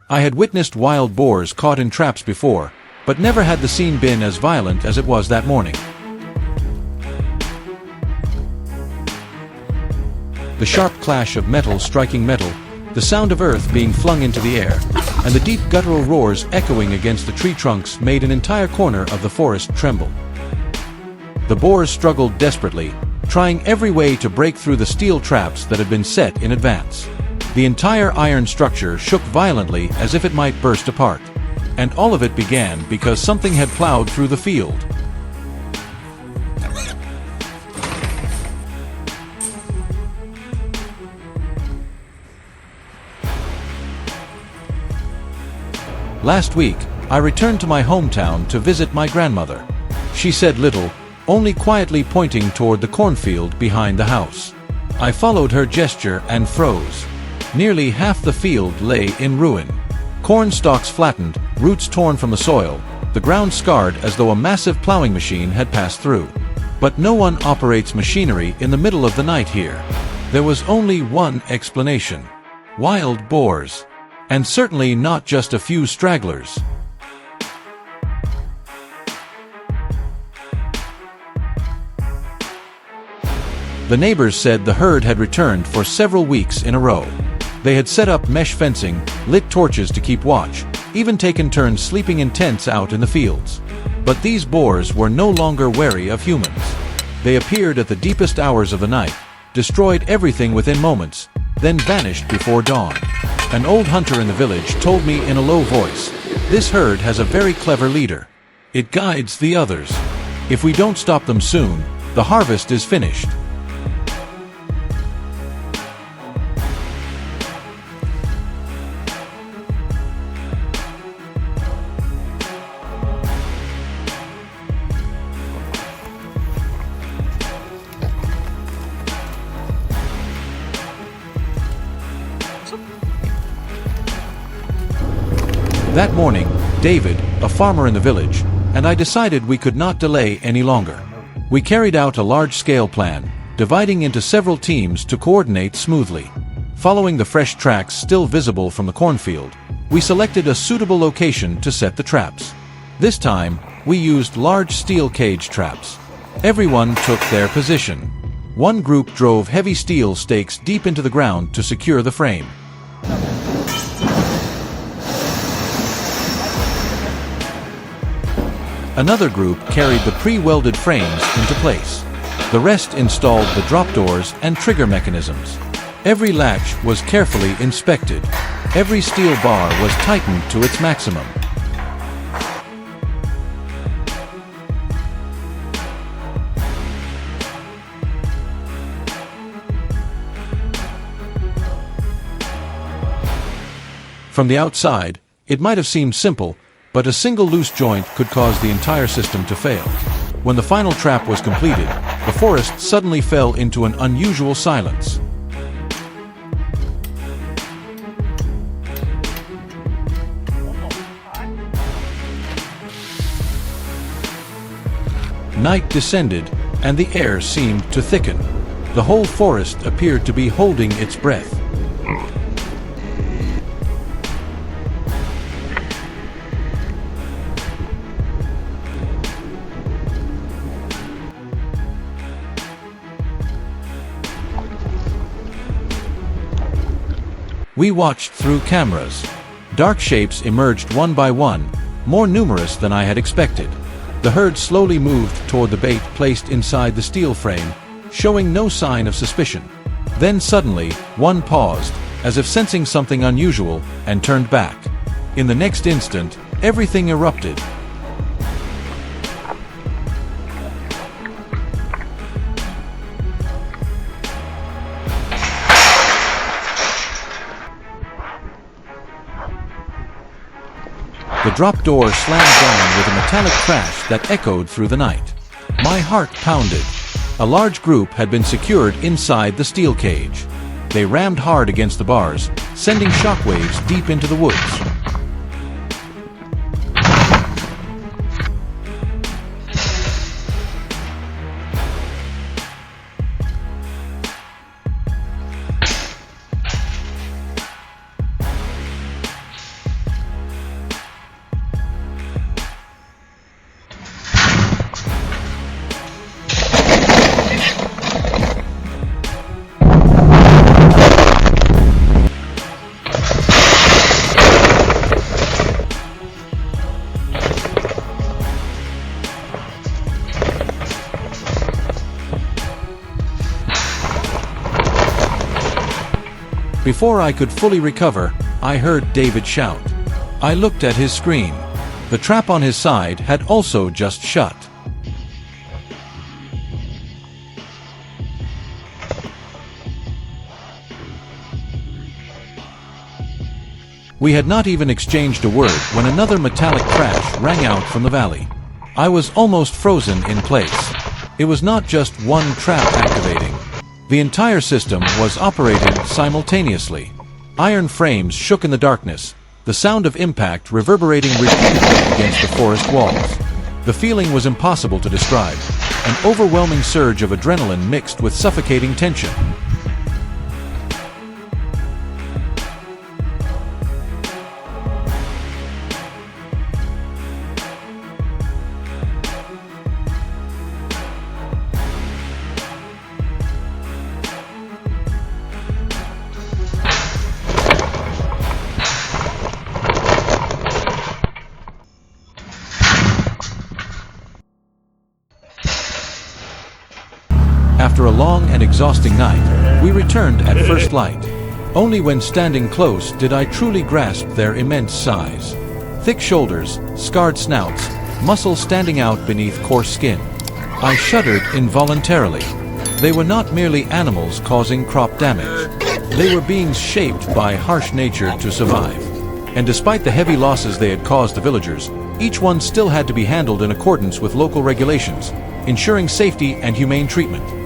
I had witnessed wild boars caught in traps before, but never had the scene been as violent as it was that morning. The sharp clash of metal striking metal, the sound of earth being flung into the air, and the deep guttural roars echoing against the tree trunks made an entire corner of the forest tremble. The boars struggled desperately, trying every way to break through the steel traps that had been set in advance. The entire iron structure shook violently as if it might burst apart. And all of it began because something had plowed through the field. Last week, I returned to my hometown to visit my grandmother. She said little, only quietly pointing toward the cornfield behind the house. I followed her gesture and froze. Nearly half the field lay in ruin. Corn stalks flattened, roots torn from the soil, the ground scarred as though a massive plowing machine had passed through. But no one operates machinery in the middle of the night here. There was only one explanation: wild boars. And certainly not just a few stragglers. The neighbors said the herd had returned for several weeks in a row. They had set up mesh fencing, lit torches to keep watch, even taken turns sleeping in tents out in the fields. But these boars were no longer wary of humans. They appeared at the deepest hours of the night, destroyed everything within moments, then vanished before dawn. An old hunter in the village told me in a low voice, "This herd has a very clever leader. It guides the others. If we don't stop them soon, the harvest is finished." That morning, David, a farmer in the village, and I decided we could not delay any longer. We carried out a large-scale plan, dividing into several teams to coordinate smoothly. Following the fresh tracks still visible from the cornfield, we selected a suitable location to set the traps. This time, we used large steel cage traps. Everyone took their position. One group drove heavy steel stakes deep into the ground to secure the frame. Another group carried the pre-welded frames into place. The rest installed the drop doors and trigger mechanisms. Every latch was carefully inspected. Every steel bar was tightened to its maximum. From the outside, it might have seemed simple, but a single loose joint could cause the entire system to fail. When the final trap was completed, the forest suddenly fell into an unusual silence. Night descended, and the air seemed to thicken. The whole forest appeared to be holding its breath. We watched through cameras. Dark shapes emerged one by one, more numerous than I had expected. The herd slowly moved toward the bait placed inside the steel frame, showing no sign of suspicion. Then suddenly, one paused, as if sensing something unusual, and turned back. In the next instant, everything erupted. The drop door slammed down with a metallic crash that echoed through the night. My heart pounded. A large group had been secured inside the steel cage. They rammed hard against the bars, sending shockwaves deep into the woods. Before I could fully recover, I heard David shout. I looked at his screen. The trap on his side had also just shut. We had not even exchanged a word when another metallic crash rang out from the valley. I was almost frozen in place. It was not just one trap activating. The entire system was operating simultaneously. Iron frames shook in the darkness, the sound of impact reverberating repeatedly against the forest walls. The feeling was impossible to describe, an overwhelming surge of adrenaline mixed with suffocating tension. After a long and exhausting night, we returned at first light. Only when standing close did I truly grasp their immense size. Thick shoulders, scarred snouts, muscles standing out beneath coarse skin. I shuddered involuntarily. They were not merely animals causing crop damage. They were beings shaped by harsh nature to survive. And despite the heavy losses they had caused the villagers, each one still had to be handled in accordance with local regulations, ensuring safety and humane treatment.